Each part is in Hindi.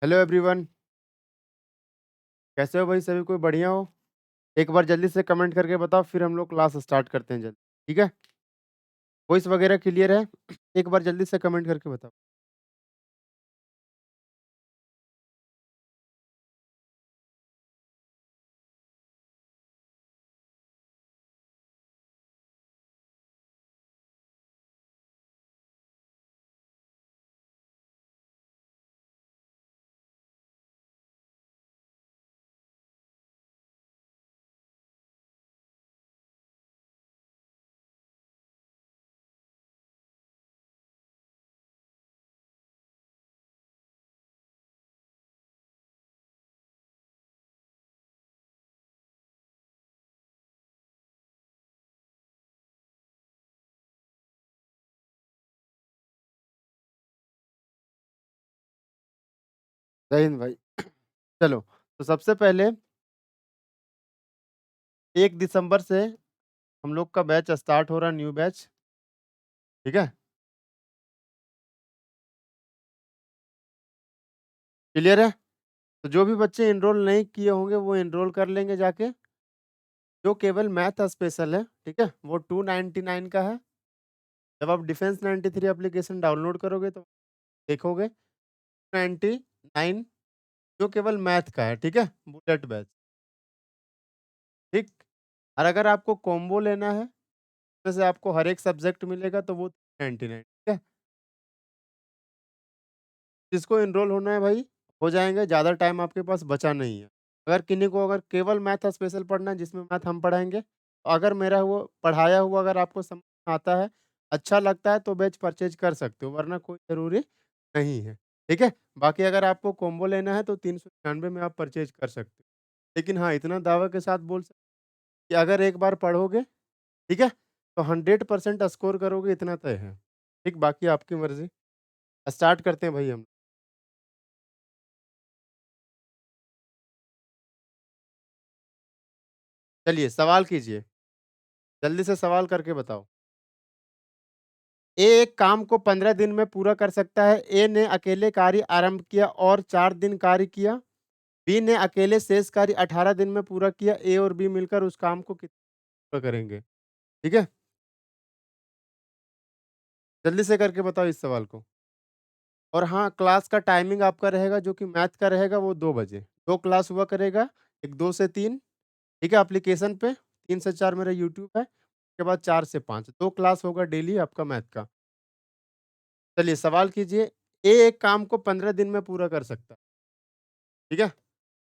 हेलो एवरीवन, कैसे हो भाई? सभी कोई बढ़िया हो? एक बार जल्दी से कमेंट करके बताओ, फिर हम लोग क्लास स्टार्ट करते हैं जल्दी। ठीक है? वॉइस वगैरह क्लियर है? एक बार जल्दी से कमेंट करके बताओ। जय हिंद भाई। चलो, तो सबसे पहले 1 दिसंबर से हम लोग का बैच स्टार्ट हो रहा है, न्यू बैच। ठीक है? क्लियर है? तो जो भी बच्चे एनरोल नहीं किए होंगे वो एनरोल कर लेंगे जाके। जो केवल मैथ स्पेशल है, ठीक है, वो 299 का है। जब आप डिफेंस 93 एप्लीकेशन डाउनलोड करोगे तो देखोगे 99 जो केवल मैथ का है, ठीक है, बुलेट बैच। ठीक। और अगर आपको कॉम्बो लेना है, जैसे आपको हर एक सब्जेक्ट मिलेगा तो वो 99, ठीक है। जिसको एनरोल होना है भाई, हो जाएंगे, ज़्यादा टाइम आपके पास बचा नहीं है। अगर किन्हीं को अगर केवल मैथ स्पेशल पढ़ना है जिसमें मैथ हम पढ़ाएंगे, तो अगर मेरा वो पढ़ाया हुआ अगर आपको समझ में आता है, अच्छा लगता है, तो बैच परचेज कर सकते हो, वरना कोई ज़रूरी नहीं है। ठीक है? बाकी अगर आपको कॉम्बो लेना है तो 399 में आप परचेज कर सकते हो। लेकिन हाँ, इतना दावे के साथ बोल सकते कि अगर एक बार पढ़ोगे, ठीक है, तो 100% स्कोर करोगे, इतना तय है। ठीक, बाकी आपकी मर्ज़ी। स्टार्ट करते हैं भाई हम। चलिए सवाल कीजिए, जल्दी से सवाल करके बताओ। ए एक काम को 15 दिन में पूरा कर सकता है। ए ने अकेले कार्य आरंभ किया और 4 दिन कार्य किया। बी ने अकेले शेष कार्य 18 दिन में पूरा किया। ए और बी मिलकर उस काम को कितना पूरा करेंगे? ठीक है? जल्दी से करके बताओ इस सवाल को। और हाँ, क्लास का टाइमिंग आपका रहेगा जो कि मैथ का रहेगा वो 2 बजे। 2 क्लास हुआ करेगा, एक 2 से 3, ठीक है, एप्लीकेशन पे। 3 से 4 मेरा यूट्यूब है, उसके बाद 4 से 5 2 क्लास होगा डेली आपका मैथ का। चलिए सवाल कीजिए। ए एक काम को 15 दिन में पूरा कर सकता है, ठीक है?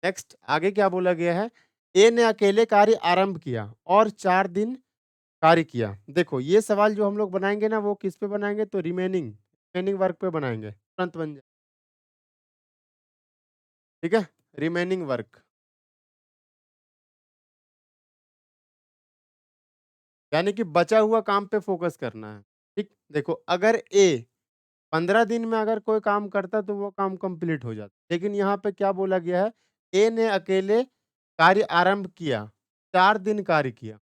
नेक्स्ट आगे क्या बोला गया है? ए ने अकेले कार्य आरंभ किया और 4 दिन कार्य किया। देखो ये सवाल जो हम लोग बनाएँगे ना वो किस पे बनाएँगे, तो रिमेनिंग वर्क पे बनाएँगे। तुरंत बन जाए, ठीक है? रिमेनिंग वर्क, यानी कि बचा हुआ काम पे फ़ोकस करना है। ठीक? देखो अगर ए 15 दिन में अगर कोई काम करता तो वो काम कंप्लीट हो जाता। लेकिन यहाँ पे क्या बोला गया है? ए ने अकेले कार्य आरंभ किया, 4 दिन कार्य किया,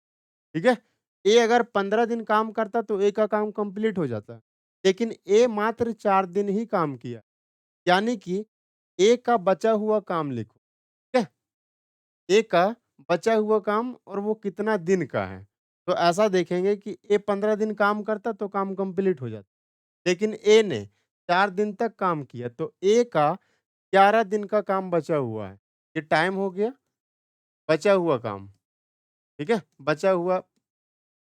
ठीक है? ए अगर 15 दिन काम करता तो ए का काम कंप्लीट हो जाता। लेकिन ए मात्र 4 दिन ही काम किया, यानी कि ए का बचा हुआ काम लिखो, ठीक है? ए का बचा हुआ काम और वो कितना दिन का है। तो ऐसा देखेंगे कि ए 15 दिन काम करता तो काम कंप्लीट हो जाता। लेकिन ए ने 4 दिन तक काम किया तो ए का 11 दिन का काम बचा हुआ है। ये टाइम हो गया, बचा हुआ काम, ठीक है? बचा हुआ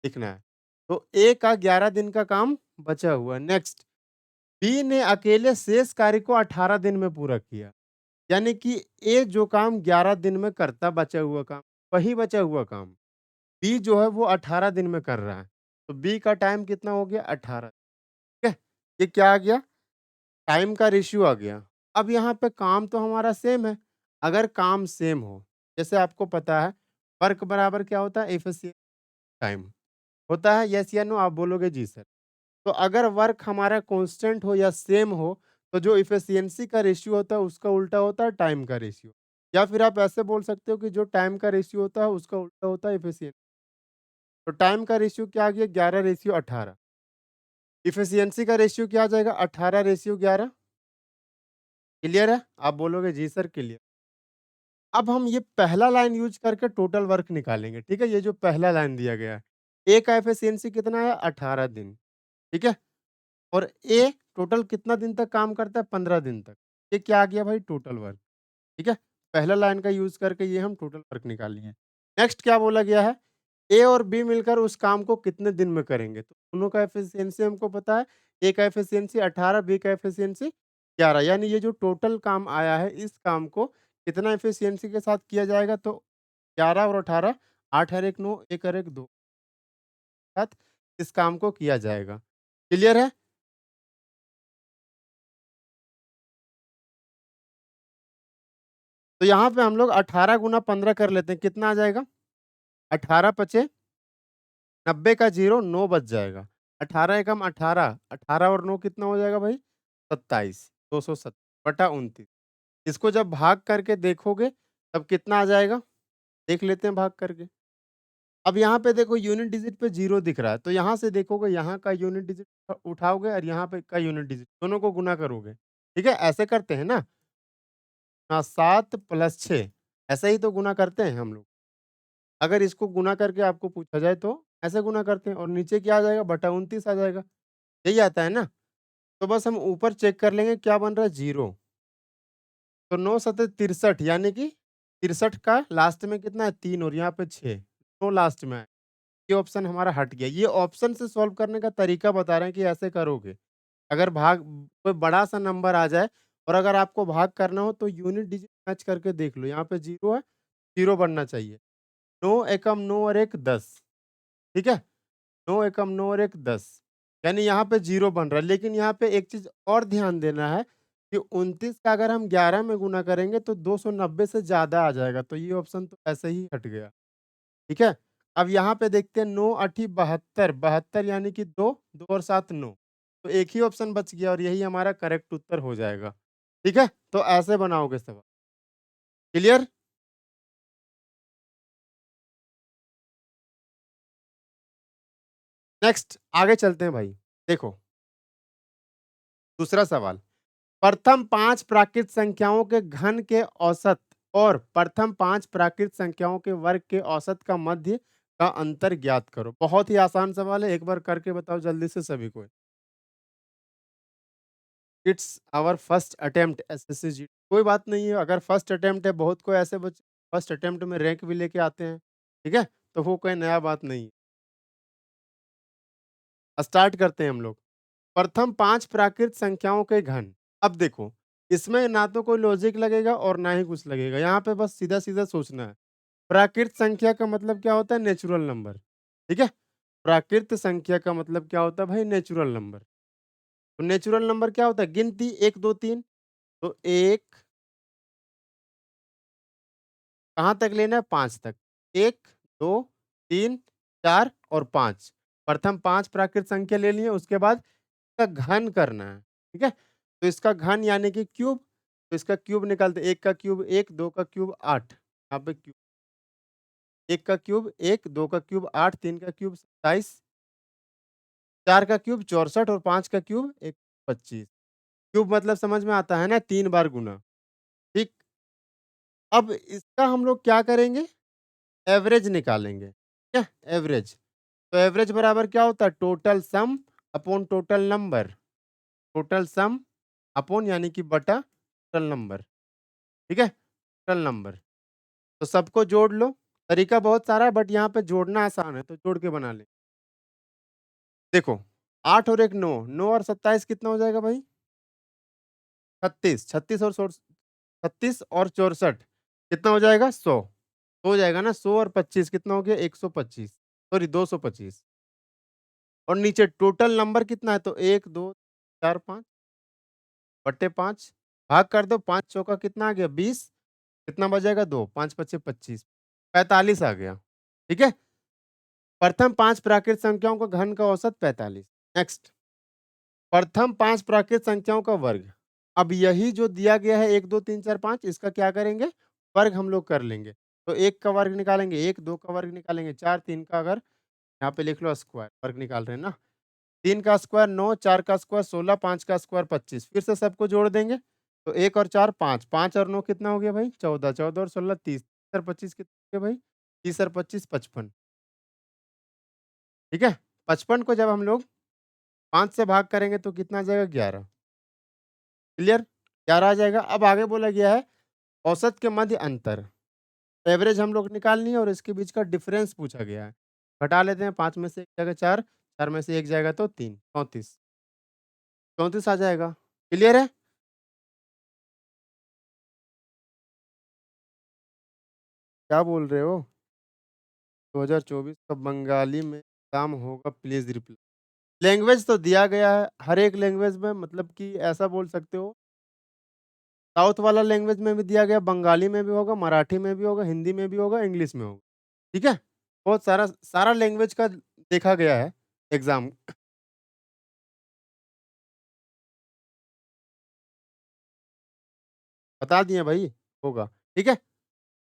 लिखना है। तो ए का 11 दिन का काम बचा हुआ है। नेक्स्ट, बी ने अकेले शेष कार्य को 18 दिन में पूरा किया। यानी कि ए जो काम 11 दिन में करता बचा हुआ काम, वही बचा हुआ काम बी जो है वो 18 दिन में कर रहा है। तो बी का टाइम कितना हो गया? 18, ठीक है? ये क्या आ गया? टाइम का रेशियो आ गया। अब यहाँ पे काम तो हमारा सेम है। अगर काम सेम हो, जैसे आपको पता है वर्क बराबर क्या होता है? एफिशिएंसी टाइम होता है, यस या नो? आप बोलोगे जी सर। तो अगर वर्क हमारा कांस्टेंट हो या सेम हो, तो जो एफिशिएंसी का रेशियो होता है उसका उल्टा होता है टाइम का रेशियो। या फिर आप ऐसे बोल सकते हो कि जो टाइम का रेशियो होता है उसका उल्टा होता है एफिशिएंसी। तो टाइम का रेशियो क्या आ गया? 11:18। एफिशिएंसी का रेशियो क्या आ जाएगा? 18:11। क्लियर है? आप बोलोगे जी सर क्लियर। अब हम ये पहला लाइन यूज़ करके टोटल वर्क निकालेंगे, ठीक है? ये जो पहला लाइन दिया गया है। ए का एफिशिएंसी कितना है? 18 दिन, ठीक है? और ए टोटल कितना दिन तक काम करता है? 15 दिन तक। ये क्या आ गया भाई? टोटल वर्क, ठीक है? पहला लाइन का यूज़ करके ये हम टोटल वर्क निकाल लिए। नेक्स्ट क्या बोला गया है? ए और बी मिलकर उस काम को कितने दिन में करेंगे? तो दोनों का एफिशिएंसी हमको पता है। ए का एफिशिएंसी 18, बी का एफिशिएंसी 11, यानी ये जो टोटल काम आया है, इस काम को कितना एफिशिएंसी के साथ किया जाएगा? तो 11 और 18, 8 और 1 9, 1 और 1 2 साथ इस काम को किया जाएगा। क्लियर है? तो यहाँ पे हम लोग 18 गुना 15 कर लेते हैं, कितना आ जाएगा? 18 पचे 90 का 0 9 बच जाएगा। 18 एकम 18, 18 और 9 कितना हो जाएगा भाई? 27, 270 बटा 29। इसको जब भाग करके देखोगे, तब कितना आ जाएगा? देख लेते हैं भाग करके। अब यहाँ पे देखो यूनिट डिजिट पे 0 दिख रहा है, तो यहाँ से देखोगे यहाँ का यूनिट डिजिट उठाओगे और यहाँ पे का यूनिट डिजिट, दोनों को गुना करोगे। ठीक है? ऐसे करते हैं ना? हाँ, 7 प्लस 6 ऐसे ही तो गुना करते हैं हम लोग। अगर इसको गुना करके आपको पूछा जाए तो ऐसे गुना करते हैं और नीचे क्या आ जाएगा? बटा 29 आ जाएगा। यही आता है ना? तो बस हम ऊपर चेक कर लेंगे क्या बन रहा है? 0। तो 9 सत्ते 63, यानी कि 63 का लास्ट में कितना है? 3 और यहाँ पे 6, 9 लास्ट में है। ये ऑप्शन हमारा हट गया। ये ऑप्शन से सॉल्व करने का तरीका बता रहे हैं कि ऐसे करोगे। अगर भाग कोई बड़ा-सा नंबर आ जाए और अगर आपको भाग करना हो तो यूनिट डिजिट मैच करके देख लो। यहाँ पे 0 है, 0 बनना चाहिए। 9 एकम 9 और 1 10, ठीक है? 9 एकम 9 और 1 10, यानी यहाँ पे 0 बन रहा है। लेकिन यहाँ पे एक चीज़ और ध्यान देना है कि 29 का अगर हम 11 में गुना करेंगे तो 290 से ज़्यादा आ जाएगा। तो ये ऑप्शन तो ऐसे ही हट गया। ठीक है? अब यहाँ पे देखते हैं 9 आठी 72, 72 यानी कि 2, 2 और 7 9। तो एक ही ऑप्शन बच गया और यही हमारा करेक्ट उत्तर हो जाएगा। ठीक है? तो ऐसे बनाओगे सवाल। क्लियर? नेक्स्ट आगे चलते हैं भाई। देखो, दूसरा सवाल। प्रथम 5 प्राकृत संख्याओं के घन के औसत और प्रथम 5 प्राकृत संख्याओं के वर्ग के औसत का मध्य का अंतर ज्ञात करो। बहुत ही आसान सवाल है, एक बार करके बताओ जल्दी से सभी को। It's our first attempt SSC ji. कोई बात नहीं है, अगर फर्स्ट अटेम्प्ट है, बहुत कोई ऐसे बच्चे फर्स्ट अटेम्प्ट में रैंक भी लेके आते हैं, ठीक है? तो वो कोई नया बात नहीं है। स्टार्ट करते हैं हम लोग। प्रथम 5 प्राकृत संख्याओं के घन। अब देखो, इसमें ना तो कोई लॉजिक लगेगा और ना ही कुछ लगेगा। यहाँ पे बस सीधा-सीधा सोचना है। प्राकृत संख्या का मतलब क्या होता है? नेचुरल नंबर, ठीक है? प्राकृत संख्या का मतलब क्या होता है भाई? Natural number. तो नेचुरल नंबर क्या होता है? गिनती 1 2 3। तो 1 कहाँ तक लेना है? 5 तक। 1, 2, 3, 4 और 5। प्रथम 5 प्राकृत संख्या ले लिए, उसके बाद इसका घन करना है, ठीक है? तो इसका घन यानी कि क्यूब, तो इसका क्यूब निकालते हैं। 1 का क्यूब 1, 2 का क्यूब 8, यहाँ पे क्यूब 1 का क्यूब 1, 2 का क्यूब 8, 3 का क्यूब 27, 4 का क्यूब 64 और 5 का क्यूब 25। क्यूब मतलब समझ में आता है ना? 3 बार गुना, ठीक? अब इसका हम लोग क्या करेंगे? एवरेज निकालेंगे, ठीक है? एवरेज। तो एवरेज बराबर क्या होता है? Total sum upon total number. Total sum upon यानी कि बटा टोटल नंबर, ठीक है? Total number. तो सबको जोड़ लो। तरीका बहुत सारा है बट यहाँ पे जोड़ना आसान है तो जोड़ के बना लें। देखो 8 और 1 9, 9 और 27 कितना हो जाएगा भाई? 36, 36 और 64 कितना हो जाएगा? 100 हो जाएगा ना? 100 और 25 कितना हो गया? 125, सॉरी 225। और नीचे टोटल नंबर कितना है? तो 1 2 4 5 बट्टे 5 भाग कर दो। 5 चौका कितना आ गया? 20। कितना बचेगा? 2, 5 पच्चे 25, 45 आ गया। ठीक है? प्रथम 5 प्राकृत संख्याओं का घन का औसत 45। नेक्स्ट, प्रथम 5 प्राकृत संख्याओं का वर्ग। अब यही जो दिया गया है 1 2 3 4 5, इसका क्या करेंगे? वर्ग हम लोग कर लेंगे। तो 1 का वर्ग निकालेंगे 1, 2 का वर्ग निकालेंगे 4, 3 का अगर यहाँ पे लिख लो स्क्वायर, वर्ग निकाल रहे हैं ना? 3 का स्क्वायर 9, 4 का स्क्वायर 16, 5 का स्क्वायर 25। फिर से सबको जोड़ देंगे। तो 1 और 4 5, 5 और 9 कितना हो गया भाई? 14, 14 और 16 30, 30 और 25 कितना हो गया भाई? 30 और 25 55, ठीक है? 55 को जब हम लोग 5 से भाग करेंगे तो कितना आ जाएगा? 11, क्लियर? 11 आ जाएगा। अब आगे बोला गया है औसत के मध्य अंतर, एवरेज हम लोग निकालनी है और इसके बीच का डिफरेंस पूछा गया है। घटा लेते हैं, 5 में से 1 जाएगा 4, 4 में से 1 जाएगा तो 3, 34, 34 आ जाएगा। क्लियर है? क्या बोल रहे हो? 2024 का बंगाली में एग्ज़ाम होगा, प्लीज़ रिप्लाई। लैंग्वेज तो दिया गया है, हर एक लैंग्वेज में, मतलब कि ऐसा बोल सकते हो, साउथ वाला लैंग्वेज में भी दिया गया, बंगाली में भी होगा, मराठी में भी होगा, हिंदी में भी होगा, इंग्लिश में होगा, ठीक है? बहुत सारा सारा लैंग्वेज का देखा गया है एग्ज़ाम। बता दिए भई, होगा, ठीक है?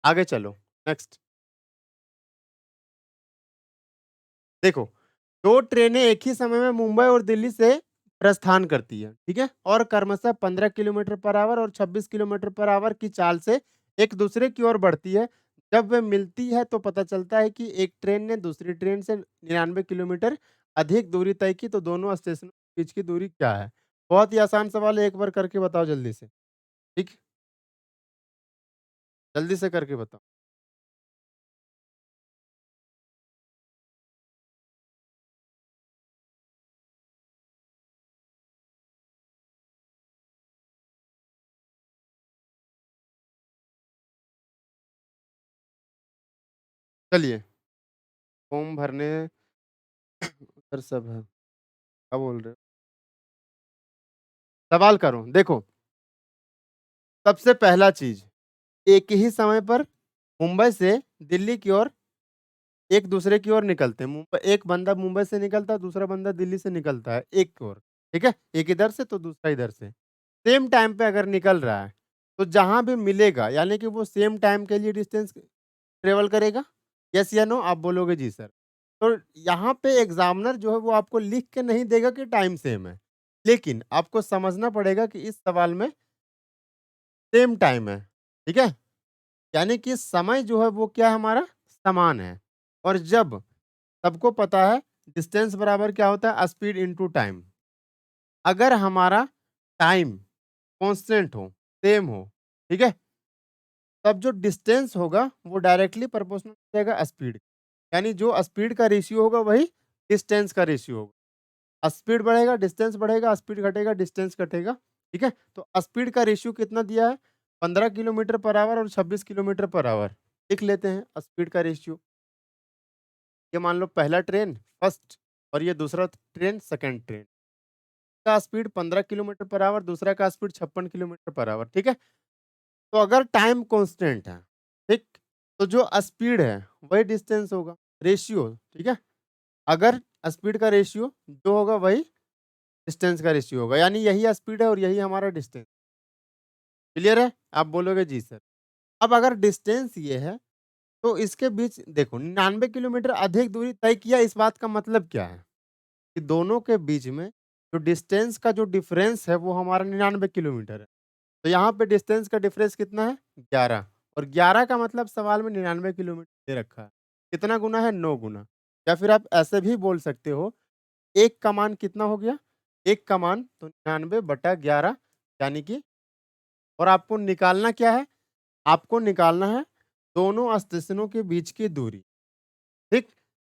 आगे चलो, नेक्स्ट। देखो, 2 ट्रेनें एक ही समय में मुंबई और दिल्ली से प्रस्थान करती हैं, ठीक है? और क्रमशः 15 किलोमीटर पर आवर और 26 किलोमीटर पर आवर की चाल से एक दूसरे की ओर बढ़ती है। जब वे मिलती है तो पता चलता है कि एक ट्रेन ने दूसरी ट्रेन से 99 किलोमीटर अधिक दूरी तय की, तो दोनों स्टेशनों के बीच की दूरी क्या है? बहुत ही आसान सवाल है, एक बार करके बताओ जल्दी से, ठीक? जल्दी से करके बताओ। चलिए, फॉर्म भरने उधर सब है। क्या बोल रहे हो? सवाल करो, देखो, सबसे पहला चीज़, एक ही समय पर मुंबई से दिल्ली की ओर एक दूसरे की ओर निकलते हैं। मुंबई एक बंदा मुंबई से निकलता है, दूसरा बंदा दिल्ली से निकलता है, एक की ओर, ठीक है? एक इधर से तो दूसरा इधर से। सेम टाइम पे अगर निकल रहा है, तो जहाँ भी मिलेगा यानी कि वो सेम टाइम के लिए डिस्टेंस ट्रैवल करेगा? येस या नो? आप बोलोगे जी सर। तो यहाँ पे एग्ज़ामिनर जो है वो आपको लिख के नहीं देगा कि टाइम सेम है। लेकिन आपको समझना पड़ेगा कि इस सवाल में सेम टाइम है, ठीक है? यानी कि समय जो है वो क्या है हमारा? समान है। और जब सबको पता है डिस्टेंस बराबर क्या होता है? Speed into time. अगर हमारा टाइम कांस्टेंट हो, सेम हो, ठीक है? तब जो डिस्टेंस होगा वो डायरेक्टली प्रोपोर्शनल हो जाएगा स्पीड। यानी जो स्पीड का रेशियो होगा वही डिस्टेंस का रेशियो होगा। स्पीड बढ़ेगा, डिस्टेंस बढ़ेगा, स्पीड घटेगा, डिस्टेंस घटेगा, ठीक है? तो स्पीड का रेशियो कितना दिया है? 15 किलोमीटर पर आवर और 26 किलोमीटर पर आवर। लिख लेते हैं स्पीड का रेशियो। ये मान लो पहला ट्रेन फर्स्ट और ये दूसरा ट्रेन सेकंड ट्रेन का स्पीड 15 किलोमीटर पर आवर, दूसरा का स्पीड 56 किलोमीटर पर आवर, ठीक है? तो अगर टाइम कांस्टेंट है, ठीक? तो जो स्पीड है वही डिस्टेंस होगा, रेशियो, ठीक है? अगर स्पीड का रेशियो जो होगा वही डिस्टेंस का रेशियो होगा, यानी यही स्पीड है और यही हमारा डिस्टेंस। क्लियर है? आप बोलोगे जी सर। अब अगर डिस्टेंस ये है तो इसके बीच देखो 99 किलोमीटर अधिक दूरी तय किया, इस बात का मतलब क्या है? कि दोनों के बीच में जो डिस्टेंस का जो डिफरेंस है वो हमारा 99 किलोमीटर है। तो यहाँ पे डिस्टेंस का डिफरेंस कितना है? 11, और 11 का मतलब सवाल में 99 किलोमीटर दे रखा है। कितना गुना है? 9 गुना। या फिर आप ऐसे भी बोल सकते हो, 1 का मान कितना हो गया? 1 का मान तो 99/11, यानी कि, और आपको निकालना क्या है? आपको निकालना है दोनों स्टेशनों के बीच की दूरी, ठीक?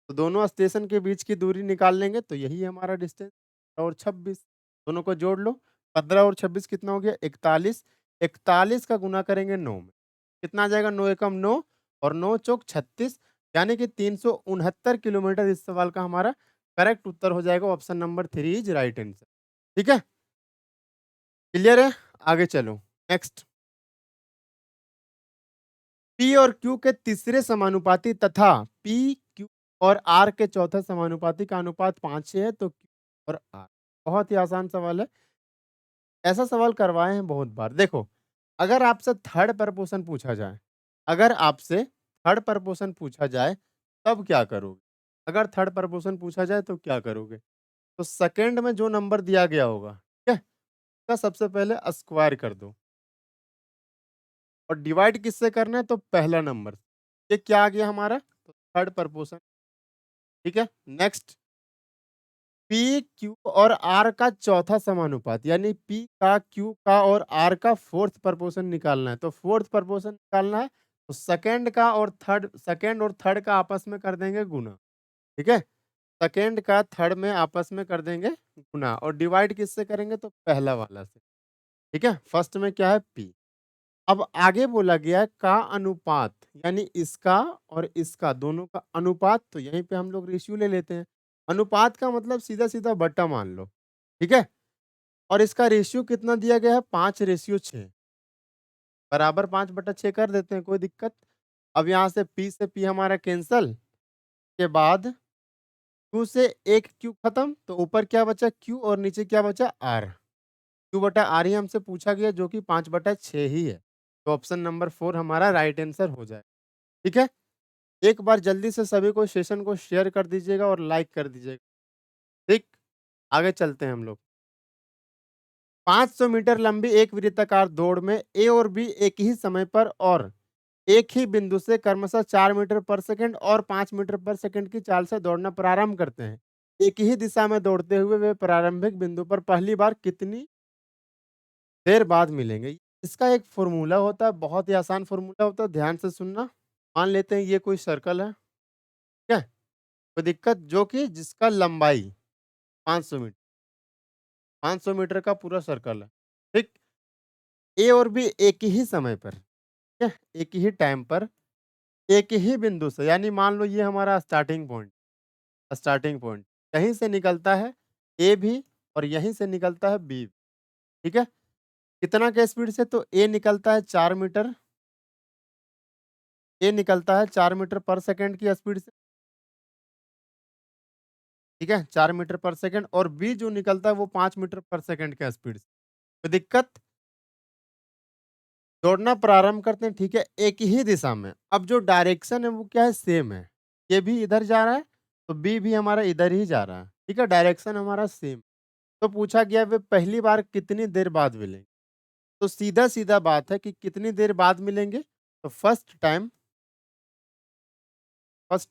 तो दोनों स्टेशन के बीच की दूरी निकाल लेंगे तो यही है हमारा डिस्टेंस। और 26 दोनों को जोड़ लो, 15 और 26 कितना हो गया? 41, 41 का गुना करेंगे 9 में, कितना आ जाएगा? 9 एकम 9 और 9 चौक 36, यानी कि 369 किलोमीटर इस सवाल का हमारा करेक्ट उत्तर हो जाएगा। Option number 3 is right answer, ठीक है? क्लियर है? आगे चलो, नेक्स्ट। पी और क्यू के तीसरे समानुपाती तथा पी, क्यू और आर के चौथे समानुपाती का अनुपात 5:6 है, तो क्यू और आर। बहुत ही आसान सवाल है। ऐसा सवाल करवाए हैं बहुत बार। देखो, अगर आपसे थर्ड प्रपोज़िशन पूछा जाए, अगर आपसे थर्ड प्रपोज़िशन पूछा जाए, तब क्या करोगे? अगर थर्ड प्रपोज़िशन पूछा जाए तो क्या करोगे? तो सेकंड में जो नंबर दिया गया होगा, ठीक है? उसका सबसे पहले स्क्वायर कर दो। और डिवाइड किससे करना है? तो पहला नंबर। ये क्या आ गया हमारा? तो थर्ड प्रपोर्शन। ठीक है? नेक्स्ट, पी, क्यू और आर का चौथा समानुपात, यानी पी का, क्यू का और आर का फोर्थ प्रपोर्शन निकालना है। तो फोर्थ प्रपोर्शन निकालना है, तो सेकंड और थर्ड का आपस में कर देंगे गुना। ठीक है? सेकंड का थर्ड में आपस में कर देंगे गुना, और डिवाइड किससे करेंगे? तो पहला वाला से। ठीक है? फर्स्ट में क्या है? पी। अब आगे बोला गया है का अनुपात, यानी इसका और इसका दोनों का अनुपात, तो यहीं पे हम लोग रेशियो ले लेते हैं। अनुपात का मतलब सीधा-सीधा बट्टा मान लो। ठीक है? और इसका रेशियो कितना दिया गया है? 5:6 बराबर 5/6 कर देते हैं, कोई दिक्कत? अब यहाँ से पी हमारा कैंसल, के बाद क्यू से एक क्यू खत्म, तो ऊपर क्या बचा? क्यू, और नीचे क्या बचा? आर। क्यू बटा आर ही हमसे पूछा गया, जो कि 5/6 ही है। तो ऑप्शन नंबर 4 हमारा राइट आंसर हो जाए। ठीक है? एक बार जल्दी से सभी को सेशन को शेयर कर दीजिएगा और लाइक कर दीजिएगा। ठीक? आगे चलते हैं हम लोग। 500 मीटर लंबी एक वृत्ताकार दौड़ में ए और बी एक ही समय पर और एक ही बिंदु से क्रमशः 4 मीटर पर सेकंड और 5 मीटर पर सेकंड की चाल से दौड़ना प्रारंभ करते हैं। एक ही दिशा में दौड़ते हुए वे प्रारंभिक बिंदु पर पहली बार कितनी देर बाद मिलेंगे? इसका एक फ़ॉर्मूला होता है, बहुत ही आसान फ़ॉर्मूला होता है, ध्यान से सुनना। मान लेते हैं ये कोई सर्कल है, ठीक है? कोई दिक्कत? जो कि जिसका लंबाई 500 मीटर, 500 मीटर का पूरा सर्कल है, ठीक? ए और बी एक ही समय पर, ठीक है? एक ही टाइम पर, एक ही बिंदु से, यानी मान लो ये हमारा स्टार्टिंग पॉइंट, यहीं से निकलता है ए भी और यहीं से निकलता है बी, ठीक है? कितना के स्पीड से? तो ए निकलता है 4 मीटर, ए निकलता है 4 मीटर पर सेकंड की स्पीड से, ठीक है? 4 मीटर पर सेकंड, और बी जो निकलता है वो 5 मीटर पर सेकंड के स्पीड से। कोई दिक्कत? दौड़ना प्रारंभ करते हैं, ठीक है? एक ही दिशा में। अब जो डायरेक्शन है वो क्या है? सेम है। ये भी इधर जा रहा है, तो बी भी हमारा इधर ही जा रहा है, ठीक है? डायरेक्शन हमारा सेम। तो पूछा गया वे पहली बार कितनी देर बाद मिलेंगे? तो सीधा-सीधा बात है कि कितनी देर बाद मिलेंगे? तो फर्स्ट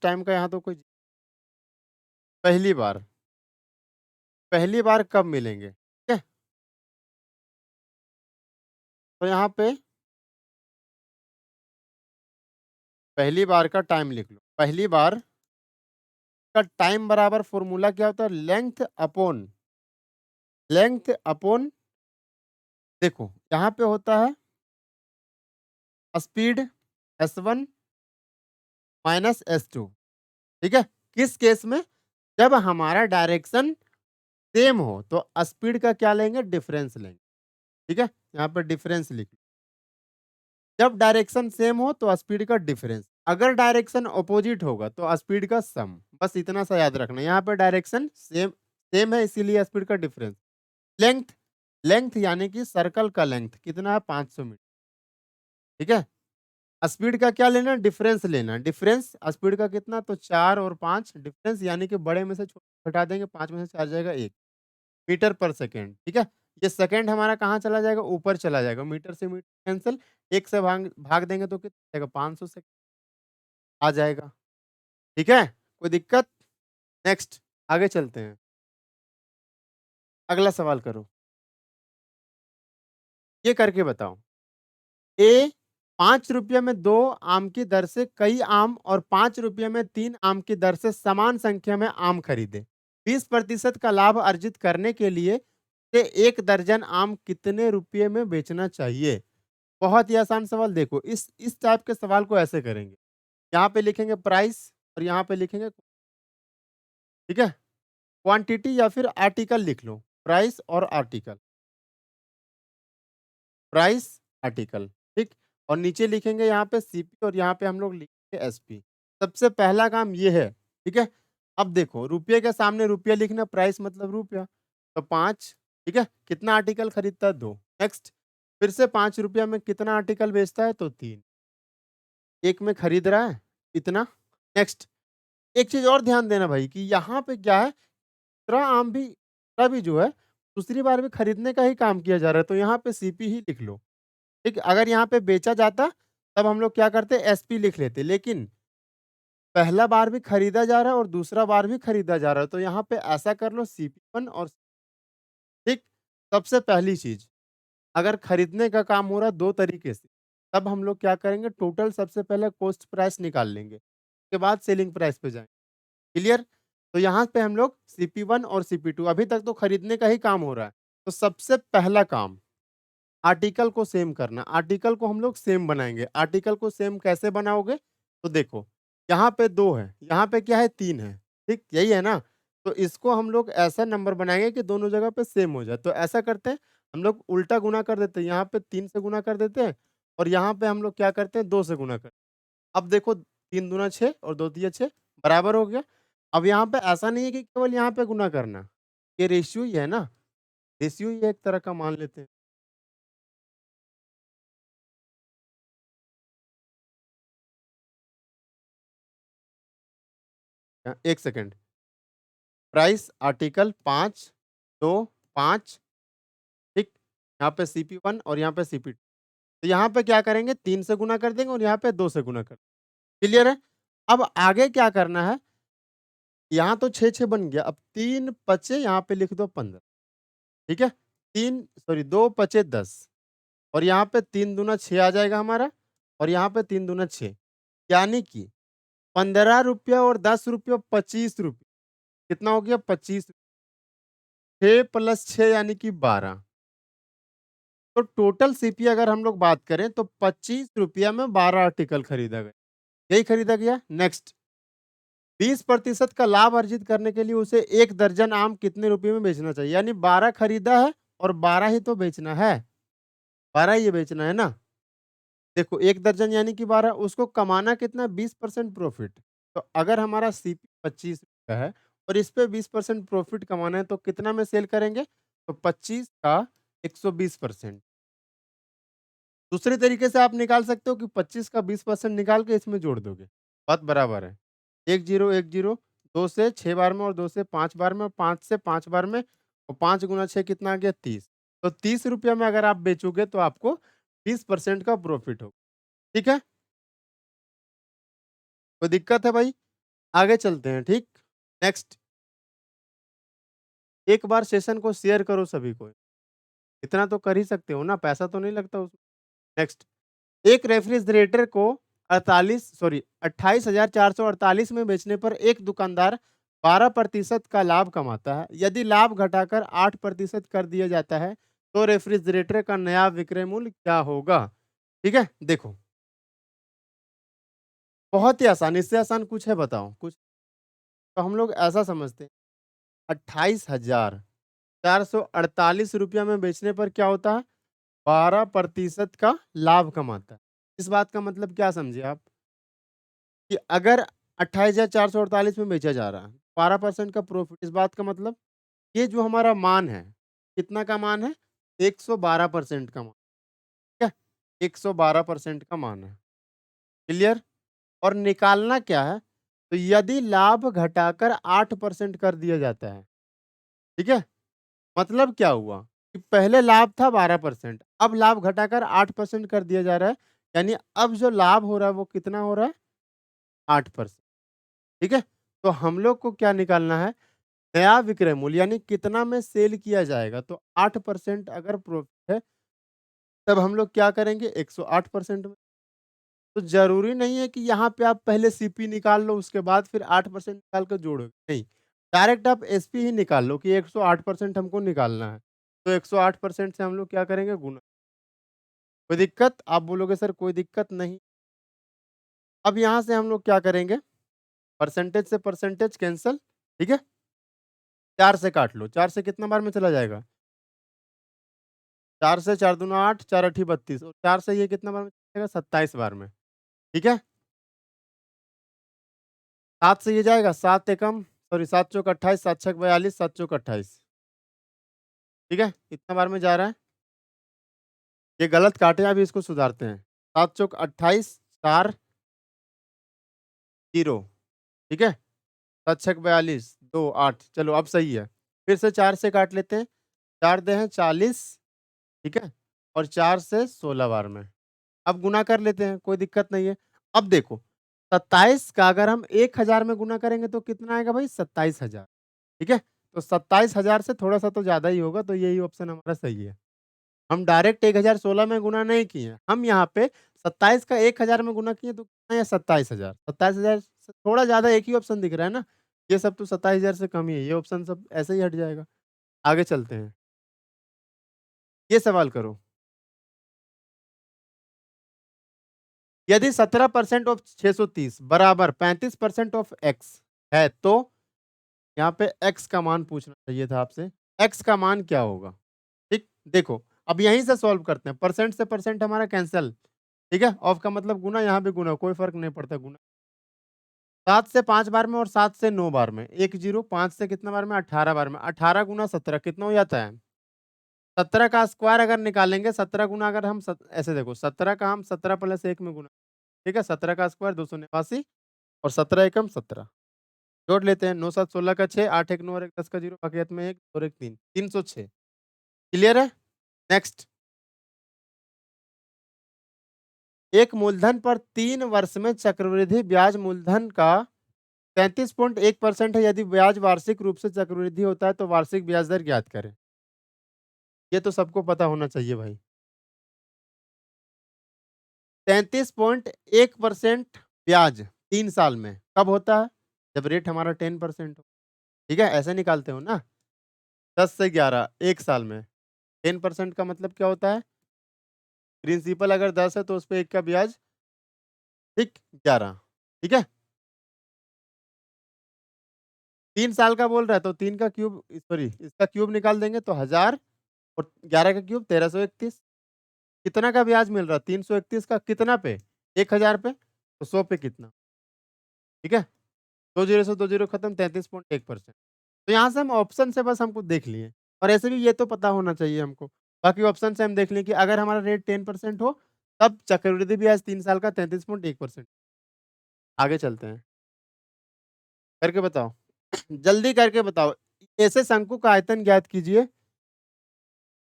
टाइम का यहाँ तो कोई, पहली बार, पहली बार कब मिलेंगे? ठीक है? तो यहाँ पे पहली बार का टाइम लिख लो। पहली बार का टाइम बराबर फ़ॉर्मूला क्या होता है? लेंथ अपॉन देखो, यहाँ पे होता है स्पीड s1 माइनस s2, ठीक है? किस केस में? जब हमारा डायरेक्शन सेम हो, तो स्पीड का क्या लेंगे? डिफरेंस लेंगे, ठीक है? यहाँ पे डिफरेंस लिख, जब डायरेक्शन सेम हो तो स्पीड का डिफरेंस, अगर डायरेक्शन अपोजिट होगा तो स्पीड का सम। बस इतना सा याद रखना। यहाँ पे डायरेक्शन सेम सेम है, इसीलिए स्पीड का डिफरेंस। लेंथ लेंथ यानी कि सर्कल का लेंथ कितना है? 500 मीटर, ठीक है? स्पीड का क्या लेना है? डिफरेंस लेना है। डिफरेंस स्पीड का कितना? तो 4 और 5 डिफरेंस, यानी कि बड़े में से छोटा घटा देंगे, 5 में से 4 जाएगा 1 मीटर पर सेकंड, ठीक है? ये सेकंड हमारा कहाँ चला जाएगा? ऊपर चला जाएगा। मीटर से मीटर कैंसल, 1 से भाग भाग देंगे तो कितना आएगा? 500 सेकंड आ जाएगा, ठीक है? कोई दिक्कत? नेक्स्ट, आगे चलते हैं। अगला सवाल करो। ये करके बताओ। ए 5 रुपये में 2 आम की दर से कई आम और 5 रुपये में 3 आम की दर से समान संख्या में आम खरीदे। 20% का लाभ अर्जित करने के लिए उसे 1 दर्जन आम कितने रुपये में बेचना चाहिए? बहुत ही आसान सवाल। देखो, इस टाइप के सवाल को ऐसे करेंगे। यहाँ पे लिखेंगे प्राइस और यहाँ पे लिखेंगे, ठीक है? क्वांटिटी या फिर आर्टिकल लिख लो। प्राइस और आर्टिकल, प्राइस, आर्टिकल, ठीक? और नीचे लिखेंगे यहाँ पे सीपी और यहाँ पे हम लोग लिखेंगे एसपी। सबसे पहला काम ये है, ठीक है? अब देखो, रुपये के सामने रुपया लिखना, प्राइस मतलब रुपया, तो 5, ठीक है? कितना आर्टिकल खरीदता है? 2। नेक्स्ट, फिर से 5 रुपया में कितना आर्टिकल बेचता है? तो 3। 1 में खरीद रहा है इतना। नेक्स्ट, एक चीज़ और ध्यान देना भाई कि यहाँ पे क्या है, दूसरा भी जो है, दूसरी बार भी खरीदने का ही काम किया जा रहा है, तो यहाँ पे सीपी ही लिख लो। ठीक है? अगर यहाँ पे बेचा जाता, तब हम लोग क्या करते एसपी लिख लेते, लेकिन पहला बार भी खरीदा जा रहा है और दूसरा बार भी खरीदा जा रहा है, तो यहाँ पे ऐसा कर लो सीपी 1 और ठीक, सबसे पहली चीज़, अगर खरीदने का काम हो रहा है 2 तरीके से, तब हम लोग क्या करेंगे टोटल सबसे पहले कॉस्ट प्राइस निकाल लेंगे, उसके बाद सेलिंग प्राइस पे जाएँगे, क्लियर? तो यहाँ पे हम लोग सीपी 1 और सीपी 2 अभी तक तो खरीदने का ही काम हो रहा है, तो सबसे पहला काम आर्टिकल को सेम करना, आर्टिकल को हम लोग सेम बनाएँगे, आर्टिकल को सेम कैसे बनाओगे? तो देखो, यहाँ पे 2 है, यहाँ पे क्या है 3 है, ठीक? यही है ना? तो इसको हम लोग ऐसा नंबर बनाएँगे कि दोनों जगह पे सेम हो जाए, तो ऐसा करते हैं, हम लोग उल्टा गुना कर देते हैं, यहाँ पे 3 से गुना कर देते हैं और यहाँ पे हम लोग क्या करते हैं 2 से गुना कर अब देखो 3 दूना 6 और 2 तिया 6 बराबर हो गया। अब यहाँ पे ऐसा नहीं है कि केवल यहाँ पे गुना करना, ये रेशियो ही है ना, रेशियो ही एक तरह का मान लेते हैं। 1 सेकंड। प्राइस आर्टिकल 5, 2, 5 ठीक? यहाँ पे सीपी 1 और यहाँ पे सीपी 2 तो यहाँ पे क्या करेंगे 3 से गुना कर देंगे और यहाँ पे 2 से गुना कर क्लियर है? अब आगे क्या करना है, यहाँ तो 6-6 बन गया, अब 3 पचे यहाँ पे लिख दो 15 ठीक है? 3 सॉरी 2 पचे 10 और यहाँ पे 3 दूना 6 आ जाएगा हमारा और यहाँ पे 3 दूना 6 यानी कि ₹15 और ₹10 ₹25 कितना हो गया 25 6 प्लस 6 यानी कि 12 तो टोटल सीपी अगर हम लोग बात करें तो ₹25 में 12 आर्टिकल खरीदा गया। यही खरीदा गया। नेक्स्ट 20% का लाभ अर्जित करने के लिए उसे 1 दर्जन आम कितने रुपए में बेचना चाहिए? यानी 12 खरीदा है और 12 ही तो बेचना है। 12 ही बेचना है ना? देखो 1 दर्जन यानी कि 12 उसको कमाना कितना 20% प्रॉफिट। तो अगर हमारा सीपी ₹25 है और इस पे 20% प्रॉफिट कमाना है तो कितना में सेल करेंगे? तो 25 का 120% दूसरे तरीके से आप निकाल सकते हो कि 25 का 20% निकाल के इसमें जोड़ दोगे, बात बराबर है। 1 0 1 0 2 से 6 बार में और 2 से 5 बार में और 5 से 5 बार में और 5 गुना 6 कितना आ गया 30। तो ₹30 में अगर आप बेचोगे तो आपको 20% का प्रॉफिट होगा, ठीक है? कोई दिक्कत है भाई? आगे चलते हैं, ठीक? नेक्स्ट एक बार सेशन को शेयर करो सभी को, इतना तो कर ही सकते हो ना, पैसा तो नहीं लगता उसमें। नेक्स्ट एक रेफ्रिजरेटर को 28,448 में बेचने पर एक दुकानदार 12% का लाभ कमाता है। यदि लाभ घटाकर 8% कर दिया जाता है, तो रेफ्रिजरेटर का नया विक्रय मूल्य क्या होगा? ठीक है, देखो बहुत ही आसान, इससे आसान कुछ है बताओ? कुछ तो हम लोग ऐसा समझते हैं 28,448 में बेचने पर क्या होता है? 12% का लाभ कमाता है। इस बात का मतलब क्या समझे आप? कि अगर 28,448 में बेचा जा रहा है, 12% का प्रॉफिट इस बात का मतलब ये जो हमारा मान है, कितना का मान है? 112% का मान, ठीक है? 112% का मान है, क्लियर? और निकालना क्या है? तो यदि लाभ घटाकर 8% कर दिया जाता है, ठीक है? मतलब क्या हुआ? कि पहले लाभ था 12% अब लाभ घटाकर 8% कर दिया जा रहा है, यानी अब जो लाभ हो रहा है वो कितना हो रहा है? 8%, ठीक है? तो हम लोग को क्या निकालना है? नया विक्रय मूल्य यानी कितना में सेल किया जाएगा, तो 8% अगर प्रॉफिट है, तब हम लोग क्या करेंगे 108% में। तो ज़रूरी नहीं है कि यहाँ पे आप पहले सीपी निकाल लो, उसके बाद फिर 8% निकाल कर जोड़ोगे, नहीं। डायरेक्ट आप एसपी ही निकाल लो कि 108% हमको निकालना है, तो 108% से हम लोग क्या करेंगे गुणा। कोई दिक्कत? आप बोलोगे सर कोई दिक्कत नहीं। अब यहाँ से हम लोग क्या करेंगे, परसेंटेज से परसेंटेज कैंसल, ठीक है? 4 से काट लो, 4 से कितना बार में चला जाएगा? 4 से 4 दूना 8, 4 अठी 32 और 4 से ये कितना बार में जाएगा 27 बार में, ठीक है? 7 से ये जाएगा 7 एकम सॉरी 7 चौक 28, 7 छक 42, 7 चौक 28, ठीक है? कितना बार में जा रहा है? ये गलत काटे अभी इसको सुधारते हैं। 7 चौक 28, 4 0 ठीक है? 7 छक 42, 2 8 चलो अब सही है। फिर से 4 से काट लेते हैं, 4 दे हैं 40, ठीक है? और 4 से 16 बार में। अब गुना कर लेते हैं, कोई दिक्कत नहीं है। अब देखो 27 का अगर हम 1000 में गुना करेंगे तो कितना आएगा भाई? 27,000, ठीक है? तो 27,000 से थोड़ा-सा तो ज़्यादा ही होगा, तो यही ऑप्शन हमारा सही है। हम डायरेक्ट 1016 में गुना नहीं किए हैं, हम यहाँ पे 27 का 1000 में गुना किए तो कितना है? 27,000। 27,000 से थोड़ा ज़्यादा एक ही ऑप्शन दिख रहा है ना, ये सब तो 27,000 से कम ही है, ये ऑप्शन सब ऐसे ही हट जाएगा। आगे चलते हैं, ये सवाल करो। यदि 17% ऑफ 630 बराबर 35% ऑफ x है, तो यहाँ पे x का मान पूछना चाहिए था आपसे। x का मान क्या होगा? ठीक, देखो अब यहीं से सॉल्व करते हैं। परसेंट से परसेंट हमारा कैंसल, ठीक है? ऑफ का मतलब गुना, यहाँ भी गुना, कोई फ़र्क नहीं पड़ता गुना। 7 से 5 बार में और 7 से 9 बार में, 1 0 5 से कितना बार में? 18 बार में। 18 गुना 17 कितना हो जाता है? 17 का स्क्वायर अगर निकालेंगे, 17 गुना अगर हम ऐसे देखो 17 का हम 17 प्लस 1 में गुना, ठीक है? 17 का स्क्वायर 289 और 17 एकम 17। जोड़ लेते हैं, 9 7 16 का 6, 8 1 9 और 1 10 का 0, बाकी हाथ में 1 और 1 3, 306। क्लियर है? नेक्स्ट, एक मूलधन पर 3 वर्ष में चक्रवृद्धि ब्याज मूलधन का 33.1% है। यदि ब्याज वार्षिक रूप से चक्रवृद्धि होता है तो वार्षिक ब्याज दर ज्ञात करें। ये तो सबको पता होना चाहिए भाई। 33.1% ब्याज 3 साल में कब होता है? जब रेट हमारा 10% हो। ठीक है? ऐसे निकालते हो ना? 10 से 11 1 साल में। 10% का मतलब क्या होता है? प्रिंसिपल अगर 10 है तो उस पे 1 का ब्याज, ठीक, 11, ठीक है? 3 साल का बोल रहा है तो 3 का क्यूब सॉरी इसका क्यूब निकाल देंगे तो 1000 और 11 का क्यूब 1331। कितना का ब्याज मिल रहा है? 331 का कितना पे? 1000 पे, तो 100 पे कितना? ठीक है? 2 जीरो से 2 जीरो खत्म, 33.1%। तो यहाँ से हम ऑप्शन से बस हमको देख लिए और ऐसे भी ये तो पता होना चाहिए हमको। बाकी ऑप्शन से हम देख लें कि अगर हमारा रेट 10% हो, तब चक्रवृद्धि ब्याज 3 साल का 33.1%। आगे चलते हैं, करके बताओ। जल्दी करके बताओ। ऐसे शंकु का आयतन ज्ञात कीजिए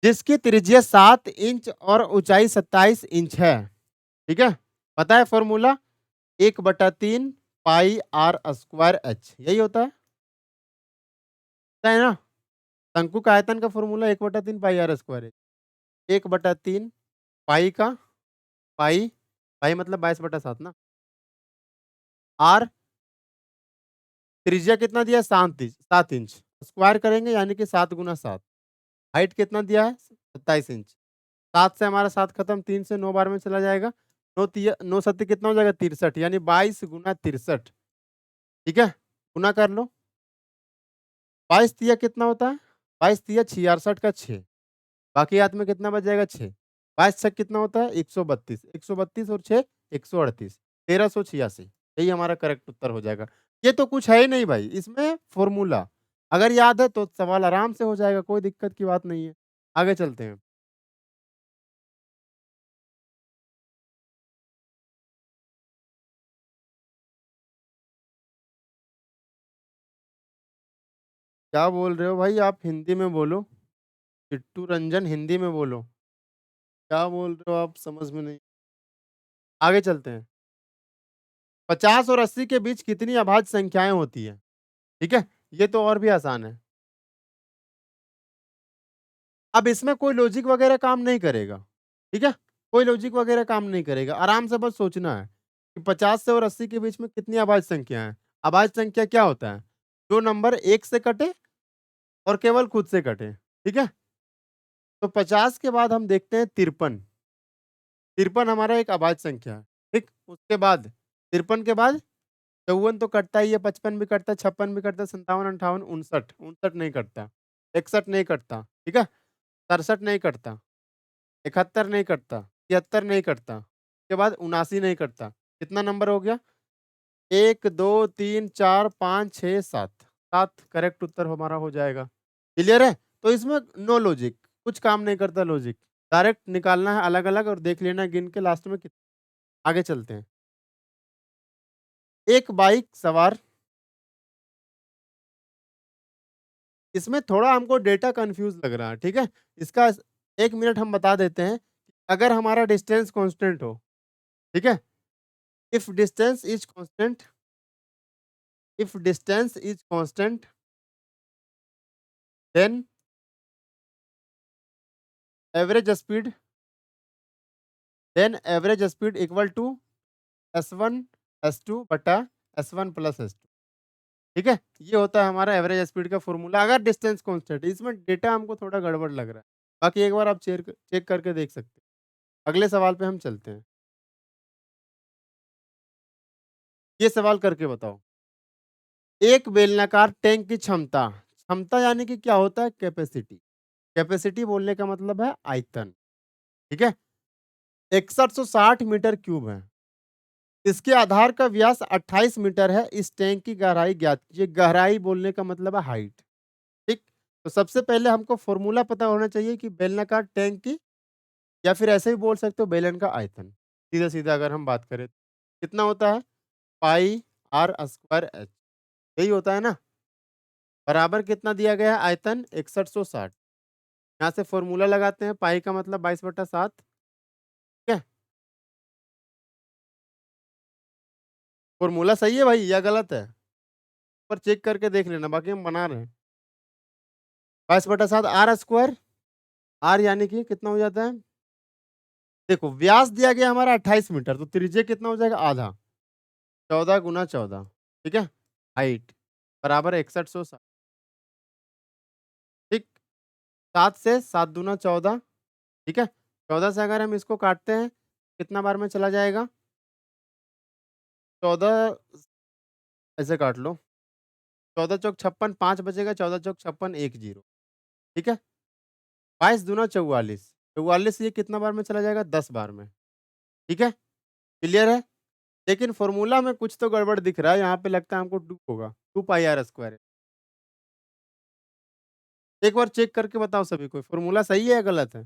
जिसकी त्रिज्या 7 इंच और ऊंचाई 27 इंच है। ठीक है? पता है formula? 1/3 pi r square h, यही होता है ना? शंकु का आयतन का formula 1/3 pi r square h. 1/3 pi का पाई, पाई मतलब 22/7 ना। आर त्रिज्या कितना दिया है? 7 इंच। स्क्वायर करेंगे यानी कि 7 गुना 7। हाइट कितना दिया है? 27 इंच। 7 से हमारा 7 खत्म, 3 से 9 बार में चला जाएगा। 9 सत्ती कितना हो जाएगा? 63, यानी 22 गुना 63। ठीक है? गुना कर लो। 22 तिया कितना होता है? 22 तिया 66 का 6। बाकी हाथ में कितना बच जाएगा? 6। 22 छक कितना होता है? 132। 132 और 6 138। 1386। यही हमारा करेक्ट उत्तर हो जाएगा। ये तो कुछ है ही नहीं भाई, इसमें फ़ॉर्मूला अगर याद है तो सवाल आराम से हो जाएगा, कोई दिक्कत की बात नहीं है। आगे चलते हैं। क्या बोल रहे हो भाई? आप हिंदी में बोलो। किट्टू रंजन हिंदी में बोलो। क्या बोल रहे हो आप? समझ में नहीं। आगे चलते हैं। 50 और 80 के बीच कितनी अभाज्य संख्याएँ होती हैं? ठीक है? ये तो और भी आसान है। अब इसमें कोई लॉजिक वगैरह काम नहीं करेगा, ठीक है? कोई लॉजिक वगैरह काम नहीं करेगा, आराम से बस सोचना है कि 50 से और 80 के बीच में कितनी अभाज्य संख्या है। अभाज्य संख्या क्या होता है? जो नंबर 1 से कटे और केवल खुद से कटे, ठीक है? तो 50 के बाद हम देखते हैं 53। 53 हमारा एक अभाज्य संख्या है, ठीक? उसके बाद 53 के बाद 54 तो कटता ही है, 55 भी कटता है, 56 भी कटता है, 57, 58, 59, 59 नहीं कटता, 61 नहीं कटता, ठीक है? 67 नहीं कटता, 71 नहीं कटता, 73 नहीं कटता, उसके बाद 79 नहीं कटता। कितना नंबर हो गया? 1, 2, 3, 4, 5, 6, 7। 7 करेक्ट उत्तर हमारा हो जाएगा। क्लियर है? तो इसमें नो लॉजिक, कुछ काम नहीं करता लॉजिक। डायरेक्ट निकालना है अलग-अलग और देख लेना है गिन के लास्ट में कितना। आगे चलते हैं। एक बाइक सवार, इसमें थोड़ा हमको डेटा कन्फ्यूज़ लग रहा है, ठीक है? इसका 1 मिनट हम बता देते हैं, अगर हमारा डिस्टेंस कांस्टेंट हो, ठीक है? If distance is constant if distance is constant then average speed equal to S1 S2 बटा S1 प्लस S2, ठीक है? ये होता है हमारा एवरेज स्पीड का फ़ॉर्मूला अगर डिस्टेंस कांस्टेंट है। इसमें डेटा हमको थोड़ा गड़बड़ लग रहा है। बाकी एक बार आप चेक करके देख सकते हैं। अगले सवाल पे हम चलते हैं। ये सवाल करके बताओ। एक बेलनाकार टैंक की क्षमता, क्षमता यानी कि क्या होता है? कैपेसिटी। कैपेसिटी बोलने का मतलब है आयतन, ठीक है? 6160 मीटर क्यूब है। इसके आधार का व्यास 28 मीटर है। इस टैंक की गहराई ज्ञात कीजिए। गहराई बोलने का मतलब है हाइट, ठीक? तो सबसे पहले हमको फ़ॉर्मूला पता होना चाहिए कि बेलनाकार टैंक की, या फिर ऐसे भी बोल सकते हो बेलन का आयतन। सीधा-सीधा अगर हम बात करें, कितना होता है? पाई आर स्क्वायर एच, यही होता है ना? बराबर कितना दिया गया है आयतन? 6160। यहाँ से फ़ॉर्मूला लगाते हैं, पाई का मतलब 22/7, ठीक है? फ़ॉर्मूला सही है भाई या गलत है? पर चेक करके देख लेना, बाकी हम बना रहे हैं। 22/7 आर स्क्वायर, आर यानी कि कितना हो जाता है? देखो व्यास दिया गया हमारा 28 मीटर, तो त्रिज्या कितना हो जाएगा? आधा, 14 गुना 14, ठीक है? हाइट बराबर 6160, ठीक? 7 से 7 दूना 14, ठीक है? 14 से अगर हम इसको काटते हैं, कितना बार में चला जाएगा? 14 ऐसे काट लो, 14 चौक 56, 5 बचेगा, 14 चौक 56, 1 0, ठीक है? 22 दूना 44, 44 ये कितना बार में चला जाएगा? 10 बार में, ठीक है? क्लियर है? लेकिन फ़ॉर्मूला में कुछ तो गड़बड़ दिख रहा है, यहाँ पे लगता है हमको 2 होगा, 2 पाई आर स्क्वायर है। एक बार चेक करके बताओ सभी को, फ़ॉर्मूला सही है या गलत है?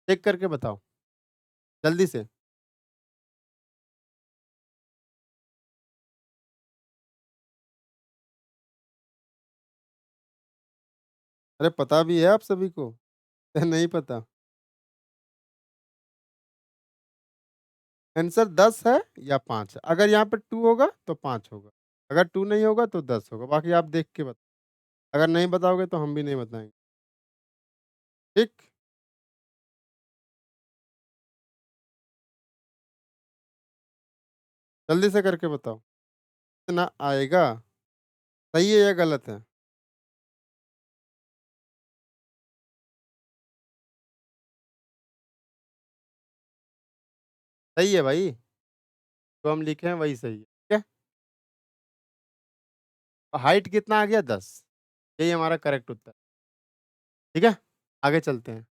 चेक करके बताओ, जल्दी से। अरे पता भी है आप सभी को? या नहीं पता? आंसर 10 है या 5 है? अगर यहाँ पे 2 होगा तो 5 होगा, अगर 2 नहीं होगा तो 10 होगा, बाकी आप देख के बताओ। अगर नहीं बताओगे तो हम भी नहीं बताएँगे, ठीक? जल्दी से करके बताओ, कितना आएगा? सही है या गलत है? सही है भाई, जो हम लिखे हैं वही सही है, ठीक है? हाइट कितना आ गया? 10, यही हमारा करेक्ट उत्तर, ठीक है? आगे चलते हैं।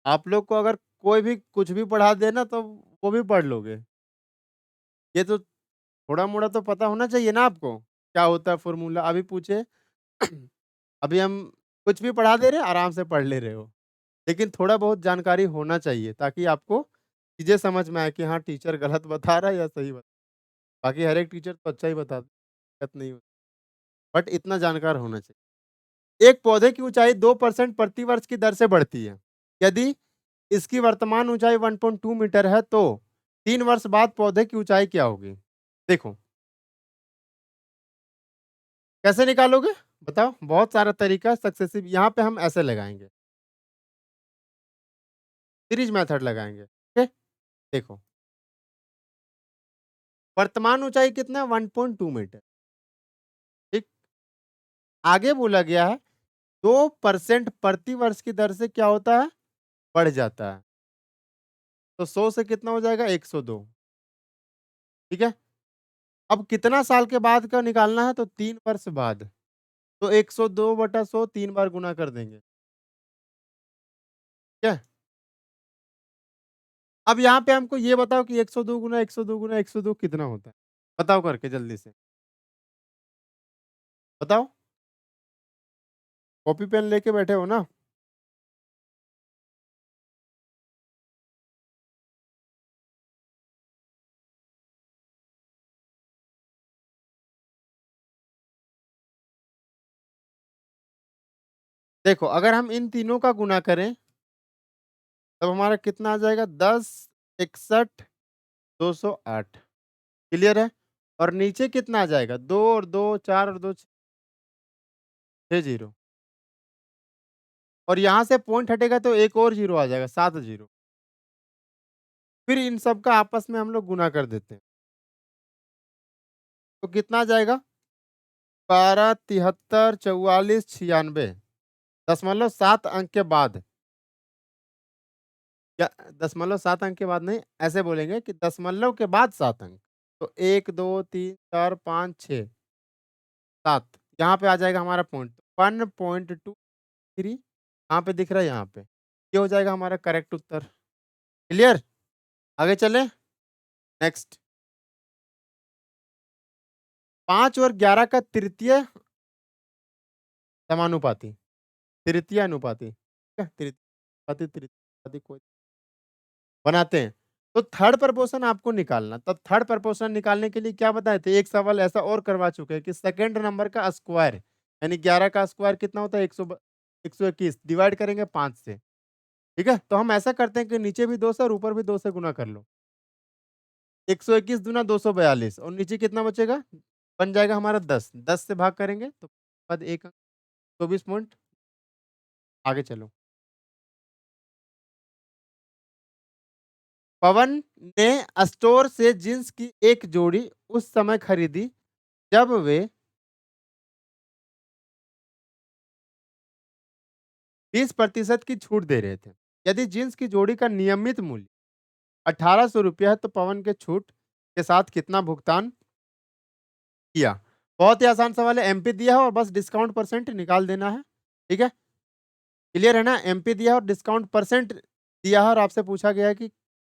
आप लोग को अगर कोई भी कुछ भी पढ़ा दे ना तो वो भी पढ़ लोगे। ये तो थोड़ा-मोड़ा तो पता होना चाहिए ना आपको, क्या होता है फ़ॉर्मूला? अभी पूछे अभी हम कुछ भी पढ़ा दे रहे हैं, आराम से पढ़ ले रहे हो। लेकिन थोड़ा बहुत जानकारी होना चाहिए ताकि आपको चीज़ें समझ में आए कि हाँ, टीचर गलत बता रहा है या सही बता। बाकी हर एक टीचर तो अच्छा ही बताता है, दिक्कत नहीं होती। बट इतना जानकार होना चाहिए। एक पौधे की ऊँचाई 2% प्रति वर्ष की दर से बढ़ती है। यदि इसकी वर्तमान ऊँचाई 1.2 मीटर है तो 3 वर्ष बाद पौधे की ऊँचाई क्या होगी? देखो, कैसे निकालोगे? बताओ, बहुत सारा तरीका सक्सेसिव यहाँ पे हम ऐसे लगाएँगे, सीरीज़ मेथड लगाएँगे, ठीक है? देखो, वर्तमान ऊँचाई कितना है? 1.2 मीटर, ठीक? आगे बोला गया है 2% प्रति वर्ष की दर से क्या होता है? बढ़ जाता है। तो 100 से कितना हो जाएगा? 102, ठीक है? अब कितना साल के बाद का निकालना है? तो 3 वर्ष बाद। तो 102/100 3 बार गुना कर देंगे, ठीक है? अब यहाँ पे हमको ये बताओ कि 102 गुना 102 गुना 102 कितना होता है? बताओ करके जल्दी से, बताओ। कॉपी पेन लेके बैठे हो ना? देखो अगर हम इन तीनों का गुना करें, तब हमारा कितना आ जाएगा 10, 61, 208 क्लियर है? और नीचे कितना आ जाएगा 2 और 2 4 और 2 6 जीरो और यहाँ से पॉइंट हटेगा तो एक और जीरो आ जाएगा 7 जीरो। फिर इन सब का आपस में हम लोग गुना कर देते हैं। तो कितना आ जाएगा 12, 73, 44, 96 दशमलव 7 अंक के बाद या दशमलव 7 अंक के बाद नहीं, ऐसे बोलेंगे कि दशमलव के बाद 7 अंक। तो 1, 2, 3, 4, 5, 6, 7 यहाँ पे आ जाएगा हमारा पॉइंट 1.23 कहाँ पे दिख रहा है यहाँ पे। ये हो जाएगा हमारा करेक्ट उत्तर। क्लियर? आगे चलें? नेक्स्ट 5 और 11 का तृतीय समानुपाती, तृतीय अनुपाती, ठीक है? तृतीय कोई बनाते हैं। तो थर्ड प्रपोर्शन आपको निकालना, तब थर्ड प्रपोर्शन निकालने के लिए क्या बताए थे? एक सवाल ऐसा और करवा चुके हैं कि सेकंड नंबर का स्क्वायर यानी 11 का स्क्वायर कितना होता है? 121 डिवाइड करेंगे 5 से, ठीक है? तो हम ऐसा करते हैं कि नीचे भी 2 से और ऊपर भी 2 से गुना कर लो। 121 दूना 242 और नीचे कितना बचेगा? बन जाएगा हमारा 10, 10 से भाग करेंगे तो बाद 1 अंक 24 पॉइंट। आगे चलो। पवन ने स्टोर से जींस की एक जोड़ी उस समय खरीदी जब वे 20% की छूट दे रहे थे। यदि जींस की जोड़ी का नियमित मूल्य 1800 रुपया है तो पवन के छूट के साथ कितना भुगतान किया? बहुत ही आसान सवाल है, एमपी दिया है और बस डिस्काउंट परसेंट निकाल देना है। ठीक है, क्लियर है ना? एमपी दिया है और डिस्काउंट परसेंट दिया है और आपसे पूछा गया है कि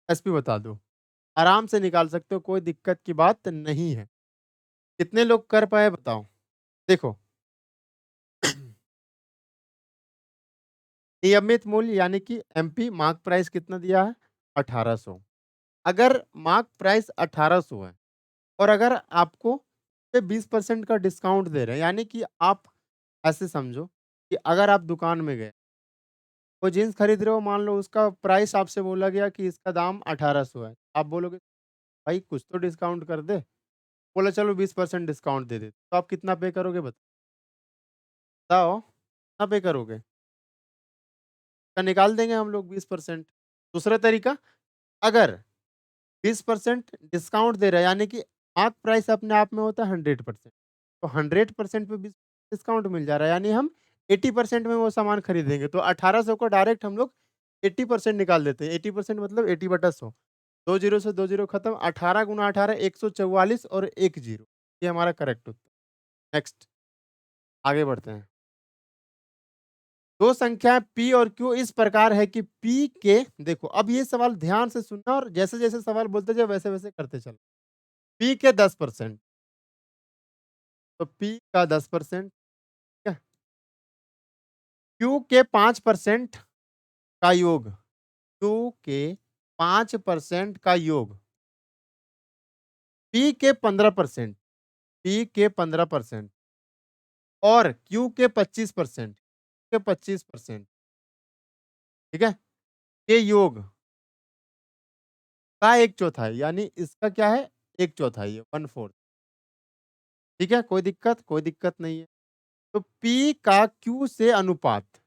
एसपी बता दो। आराम से निकाल सकते हो, कोई दिक्कत की बात नहीं है। कितने लोग कर पाए बताओ? देखो नियमित मूल्य यानी कि एमपी मार्क प्राइस कितना दिया है? 1800। अगर मार्क प्राइस 1800 है और अगर आपको पे 20% का डिस्काउंट दे रहे हैं, यानी कि आप ऐसे समझो कि अगर आप दुकान में गए, वो जीन्स खरीद रहे हो, मान लो उसका प्राइस आपसे बोला गया कि इसका दाम 1800 है। आप बोलोगे भाई कुछ तो डिस्काउंट कर दे। बोला चलो 20% डिस्काउंट दे देते, तो आप कितना पे करोगे बताओ? कितना पे करोगे? का निकाल देंगे हम लोग 20%। दूसरा तरीका, अगर 20% डिस्काउंट दे रहा है यानी कि मार्क प्राइस अपने आप में होता है 100%, तो 100% पे 20 डिस्काउंट मिल जा रहा है, यानी हम 80% में वो सामान खरीदेंगे। तो 1800 को डायरेक्ट हम लोग 80% निकाल देते हैं। 80% मतलब 80/100, 2 जीरो से 2 जीरो खत्म। 18 गुना 18 144 और 1 जीरो, ये हमारा करेक्ट उत्तर। नेक्स्ट आगे बढ़ते हैं। दो संख्याएं P और Q इस प्रकार है कि P के, देखो अब ये सवाल ध्यान से सुनना और जैसे जैसे सवाल बोलते जाओ वैसे वैसे करते चलो। P के 10%, तो P का 10%, ठीक है? Q के 5% का योग, Q के 5% का योग, P के 15%, P के 15% और Q के 25%, के 25%, ठीक है? के योग का एक चौथाई, यानी इसका क्या है? एक चौथाई है, 1/4। ठीक है, कोई दिक्कत? कोई दिक्कत नहीं है। तो P का Q से अनुपात,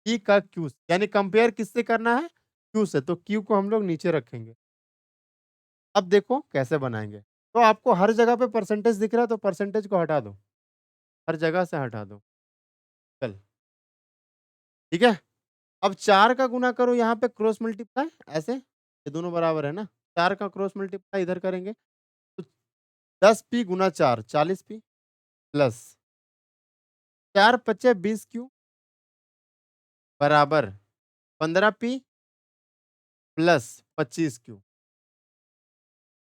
P का Q से, यानी कंपेयर किससे करना है? Q से, तो Q को हम लोग नीचे रखेंगे। अब देखो कैसे बनाएंगे। तो आपको हर जगह पे परसेंटेज दिख रहा है तो परसेंटेज को हटा दो, हर जगह से हटा दो। चल, ठीक है? अब 4 का गुना करो, यहाँ पे क्रॉस मल्टीप्लाई ऐसे, ये दोनों बराबर है ना? 4 का क्रॉस मल्टीप्लाई इधर करेंगे तो 10p गुना 4 40p प्लस 4 पचे 20q बराबर 15p प्लस 25q।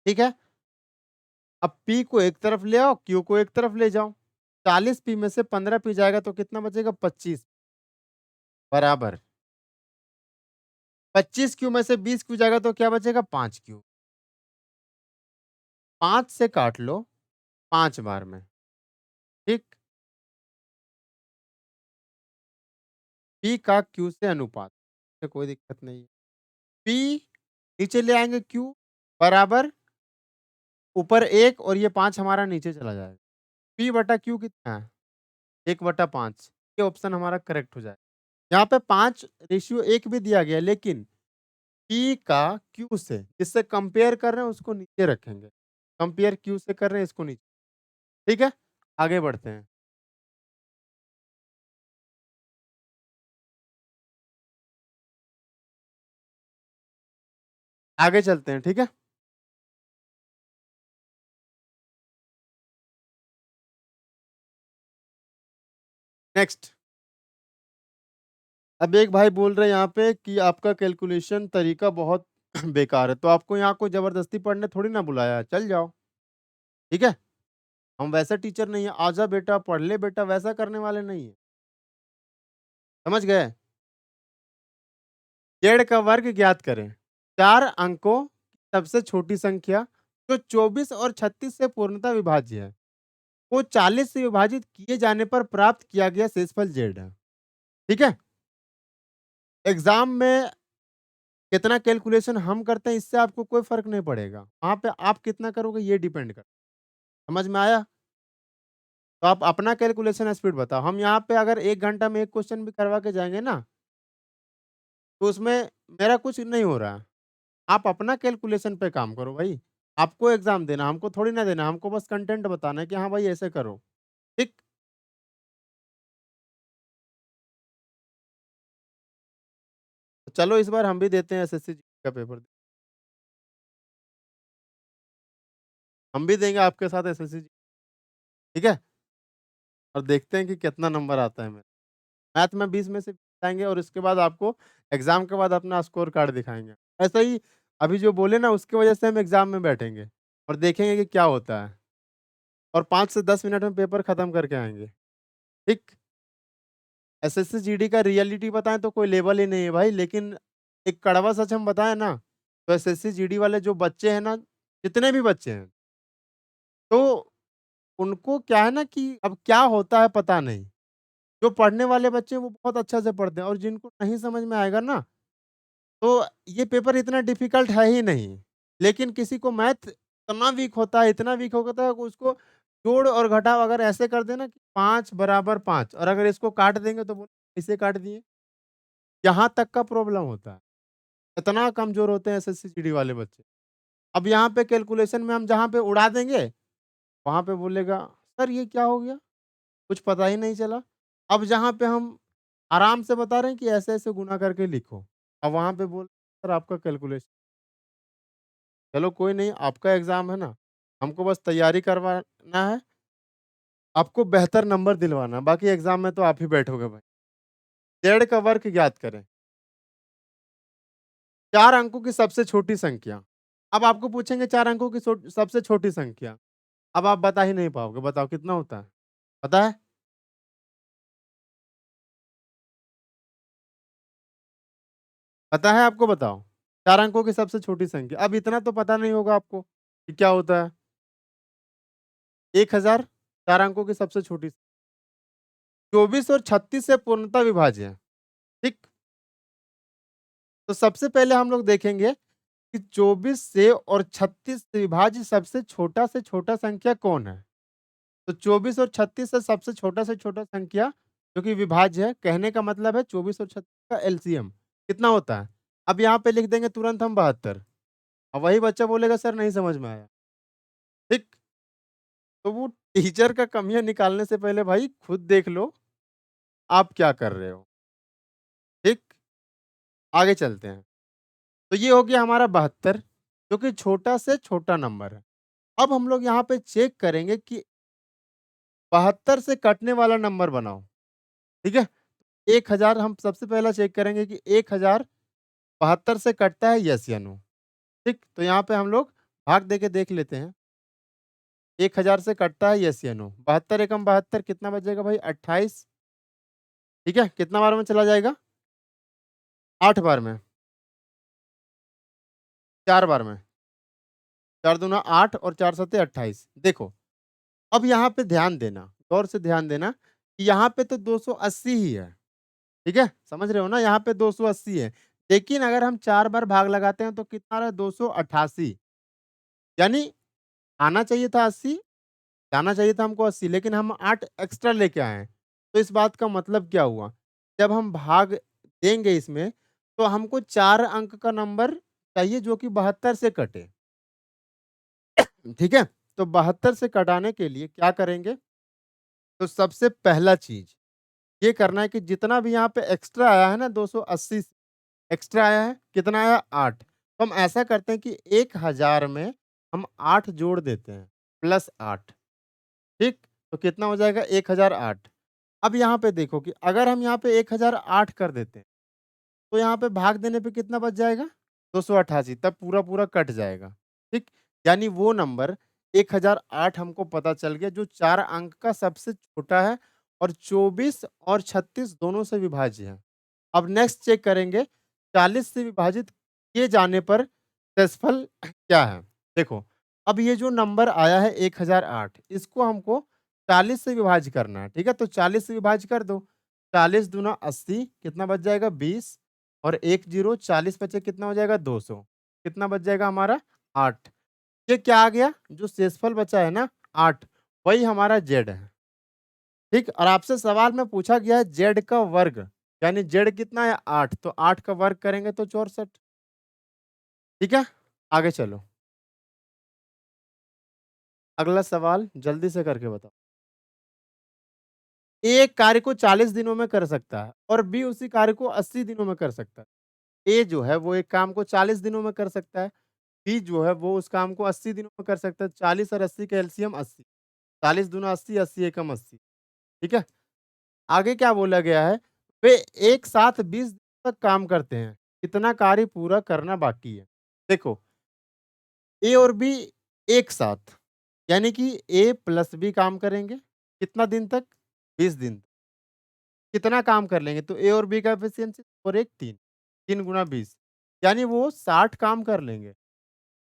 ठीक है? अब P को एक तरफ ले आओ, Q को एक तरफ ले जाओ। 40p में से 15p जाएगा तो कितना बचेगा? 25 बराबर 25q में से 20q जाएगा तो क्या बचेगा? 5q। 5 से काट लो 5 बार में, ठीक? पी का क्यू से अनुपात, इसमें कोई दिक्कत नहीं है। पी नीचे ले आएँगे क्यू बराबर ऊपर 1 और ये 5 हमारा नीचे चला जाएगा। पी बटा क्यू कितना है? 1/5। ये ऑप्शन हमारा करेक्ट हो जाएगा। यहाँ पे 5 रेशियो 1 भी दिया गया है, लेकिन पी का क्यू से जिससे कंपेयर कर रहे हैं उसको नीचे रखेंगे। कंपेयर क्यू से कर रहे हैं इसको नीचे, ठीक है? आगे बढ़ते हैं। आगे चलते हैं, ठीक है? नेक्स्ट। अब एक भाई बोल रहे हैं यहाँ पे कि आपका कैलकुलेशन तरीका बहुत बेकार है, तो आपको यहाँ कोई ज़बरदस्ती पढ़ने थोड़ी ना बुलाया है, चल जाओ, ठीक है? हम वैसा टीचर नहीं है, आजा बेटा पढ़ ले बेटा वैसा करने वाले नहीं है, समझ गए? जेड का वर्ग ज्ञात करें। 4 अंकों की सबसे छोटी संख्या जो 24 और 36 से पूर्णतः विभाज्य है, वो 40 से विभाजित किए जाने पर प्राप्त किया गया शेषफल जेड है, ठीक है? एग्ज़ाम में कितना कैलकुलेशन हम करते हैं इससे आपको कोई फ़र्क नहीं पड़ेगा। वहाँ पे आप कितना करोगे ये डिपेंड करता है। समझ में आया? तो आप अपना कैलकुलेशन स्पीड बताओ। हम यहाँ पे अगर 1 घंटा में 1 क्वेश्चन भी करवा के जाएँगे ना, तो उसमें मेरा कुछ नहीं हो रहा है। आप अपना कैलकुलेशन पे काम करो भाई। आपको एग्ज़ाम देना, हमको थोड़ी ना देना, हमको बस कंटेंट बताना है कि हाँ भाई ऐसे करो। ठीक? तो चलो इस बार हम भी देते हैं एसएससी का पेपर। हम भी देंगे आपके साथ एसएससी, ठीक है? और देखते हैं कि कितना नंबर आता है मेरा। मैथ में 20 में से 20 आएँगे और उसके बाद आपको एग्ज़ाम के बाद अपना स्कोर कार्ड दिखाएँगे। ऐसे ही अभी जो बोले ना उसकी वजह से हम एग्ज़ाम में बैठेंगे और देखेंगे कि क्या होता है और 5 से 10 मिनट में पेपर खत्म करके आएँगे। ठीक? एसएससी जीडी का रियलिटी बताएँ तो कोई लेवल ही नहीं है भाई, लेकिन एक कड़वा सच हम बताएँ ना, तो एसएससी जीडी वाले जो बच्चे हैं ना, जितने भी बच्चे हैं, तो उनको क्या है ना कि अब क्या होता है पता नहीं। जो पढ़ने वाले बच्चे हैं वो बहुत अच्छा से पढ़ते हैं और जिनको नहीं समझ में आएगा ना, तो ये पेपर इतना डिफ़िकल्ट है ही नहीं। लेकिन किसी को मैथ इतना वीक होता है कि उसको जोड़ और घटाव अगर ऐसे कर दें ना कि 5 बराबर 5 और अगर इसको काट देंगे तो बोले इसे काट दिए। यहाँ तक का प्रॉब्लम होता है। इतना कमज़ोर होते हैं एसएससी जीडी वाले बच्चे। अब यहाँ पे कैलकुलेशन में हम जहाँ पे उड़ा देंगे, वहाँ पे बोलेगा, "सर ये क्या हो गया? कुछ पता ही नहीं चला।" अब जहाँ पे हम आराम से बता रहे हैं कि ऐसे-ऐसे गुणा करके लिखो, अब वहाँ पे बोल सर आपका कैलकुलेशन चलो कोई नहीं, आपका एग्ज़ाम है ना, हमको बस तैयारी करवाना है, आपको बेहतर नंबर दिलवाना है, बाकी एग्ज़ाम में तो आप ही बैठोगे भाई। जेड का वर्ग ज्ञात करें। 4 अंकों की सबसे छोटी संख्या। अब आपको पूछेंगे 4 अंकों की सबसे छोटी संख्या। अब आप बता ही नहीं पाओगे, बताओ कितना होता है? पता है? पता है आपको बताओ? 4 अंकों की सबसे छोटी संख्या। अब इतना तो पता नहीं होगा आपको कि क्या होता है? 1000 4 अंकों की सबसे छोटी 24 और 36 से पूर्णतः विभाज्य है, ठीक? तो सबसे पहले हम लोग देखेंगे कि 24 से और 36 से विभाज्य सबसे छोटा संख्या कौन है? तो 24 और 36 से छोटा संख्या जो कि विभाज्य है, कहने का मतलब है 24 और 36 का एलसीएम कितना होता है? अब यहाँ पे लिख देंगे तुरंत हम 72। अब वही बच्चा बोलेगा सर नहीं समझ में आया, ठीक? तो वो टीचर का कमियाँ निकालने से पहले भाई खुद देख लो, आप क्या कर रहे हो, ठीक? आगे चलते हैं। तो ये हो गया हमारा 72 जो कि छोटा से छोटा नंबर है। अब हम लोग यहाँ पे चेक करेंगे कि 72 से कटने वाला नंबर बनाओ, ठीक है? 1000 हम सबसे पहला चेक करेंगे कि 1000 72 से कटता है यस या नो, ठीक? तो यहाँ पे हम लोग भाग देके देख लेते हैं। 1000 से कटता है यस या नो। 72 एकम 72 कितना बचेगा भाई 28, ठीक है? कितना बार में चला जाएगा? 8 बार में, 4 बार में। 4 दूना 8 और 4 सत्ते 28। देखो, अब यहाँ पे ध्यान देना, गौर से ध्यान देना कि यहाँ पे तो 280 ही है। ठीक है? समझ रहे हो ना? यहाँ पे 280 है। लेकिन अगर हम 4 बार भाग लगाते हैं तो कितना आ रहा है 288 यानी आना चाहिए था 80, जाना चाहिए था हमको 80 लेकिन हम 8 एक्स्ट्रा लेके आए हैं। तो इस बात का मतलब क्या हुआ? जब हम भाग देंगे इसमें तो हमको 4 अंक का नंबर चाहिए जो कि 72 से कटे। ठीक है? तो 72 से कटाने के लिए क्या करेंगे? तो सबसे पहला चीज़ ये करना है कि जितना भी यहाँ पे एक्स्ट्रा आया है ना 280 एक्स्ट्रा आया है, कितना आया 8 तो हम ऐसा करते हैं कि 1000 में हम 8 जोड़ देते हैं, प्लस 8 ठीक? तो कितना हो जाएगा 1008 अब यहाँ पे देखो कि अगर हम यहाँ पे 1008 कर देते हैं, तो यहाँ पे भाग देने पे कितना बच जाएगा? 288 तब पूरा-पूरा कट जाएगा, ठीक? यानी वो नंबर 1008 हमको पता चल गया जो 4 अंक का सबसे छोटा है और 24 और 36 दोनों से विभाज्य है। अब नेक्स्ट चेक करेंगे 40 से विभाजित किए जाने पर शेषफल क्या है? देखो, अब ये जो नंबर आया है 1008 इसको हमको 40 से विभाज्य करना है, ठीक है? तो 40 से विभाज्य कर दो। 40 दूना 80 कितना बच जाएगा 20 और 1 जीरो 40 बचे कितना हो जाएगा 200 कितना बच जाएगा हमारा 8 ये क्या आ गया? जो शेषफल बचा है ना 8 वही हमारा ज़ेड है। ठीक? और आपसे सवाल में पूछा गया है ज़ेड का वर्ग, यानी ज़ेड कितना है 8 तो 8 का वर्ग करेंगे तो 64 ठीक है? आगे चलो। अगला सवाल जल्दी से करके बताओ। ए एक कार्य को 40 दिनों में कर सकता है और बी उसी कार्य को 80 दिनों में कर सकता है। ए जो है वो एक काम को 40 दिनों में कर सकता है, बी जो है वो उस काम को 80 दिनों में कर सकता है। 40 और 80 का एलसीएम 80 40 दूना 80, 80 एकम 80 ठीक है? आगे क्या बोला गया है? वे एक साथ 20 दिन तक काम करते हैं। कितना कार्य पूरा करना बाकी है? देखो, ए और बी एक साथ, यानी कि ए प्लस बी काम करेंगे। कितना दिन तक? 20 दिन। कितना काम कर लेंगे? तो ए और बी का एफिशिएंसी और 1 3, 3 गुना 20 यानी वो 60 काम कर लेंगे।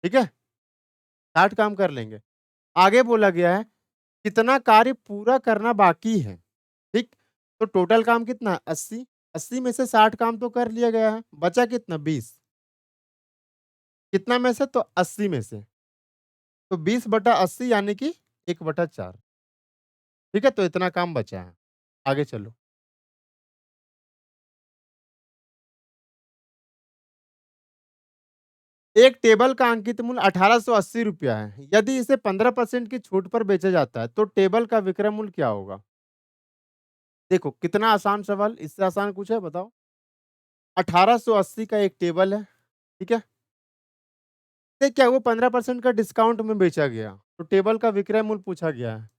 ठीक है? 60 काम कर लेंगे। आगे बोला गया है, कितना कार्य पूरा करना बाकी है? ठीक? तो टोटल काम कितना है? 80 80 में से 60 काम तो कर लिया गया है, बचा कितना? 20 कितना में से? तो 80 में से। तो 20/80 यानी कि 1/4 ठीक है? तो इतना काम बचा है। आगे चलो। एक टेबल का अंकित मूल्य ₹1880 है। यदि इसे 15% की छूट पर बेचा जाता है, तो टेबल का विक्रय मूल्य क्या होगा? देखो, कितना आसान सवाल, इससे आसान कुछ है बताओ? 1880 का एक टेबल है, ठीक है? ये क्या वो 15% का डिस्काउंट में बेचा गया, तो टेबल का विक्रय मूल्य पूछा गया है।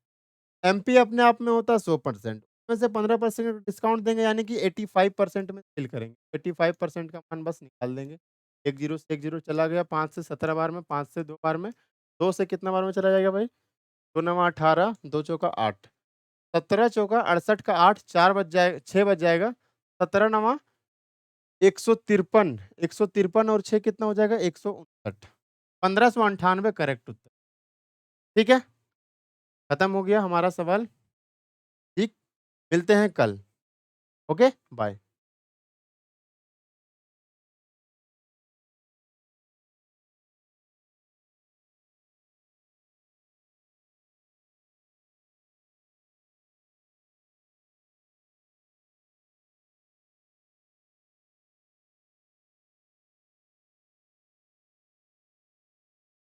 एमपी अपने आप में होता है 100% उसमें से 15% डिस्काउंट देंगे यानी कि 85% में सेल करेंगे। 85% का मान बस निकाल देंगे। 1 जीरो से 1 जीरो चला गया, 5 से 17 बार में, 5 से 2 बार में, 2 से कितना बार में चला जाएगा भाई? 2 नवा 18, 2 चौका 8, 17 चौका 68 का 8, 4 बच जाएगा 6 बच जाएगा, 17 नवा 153, 153 और 6 कितना हो जाएगा? 159, 1598 करेक्ट उत्तर। ठीक है? खत्म हो गया हमारा सवाल। ठीक, मिलते हैं कल। Okay, bye.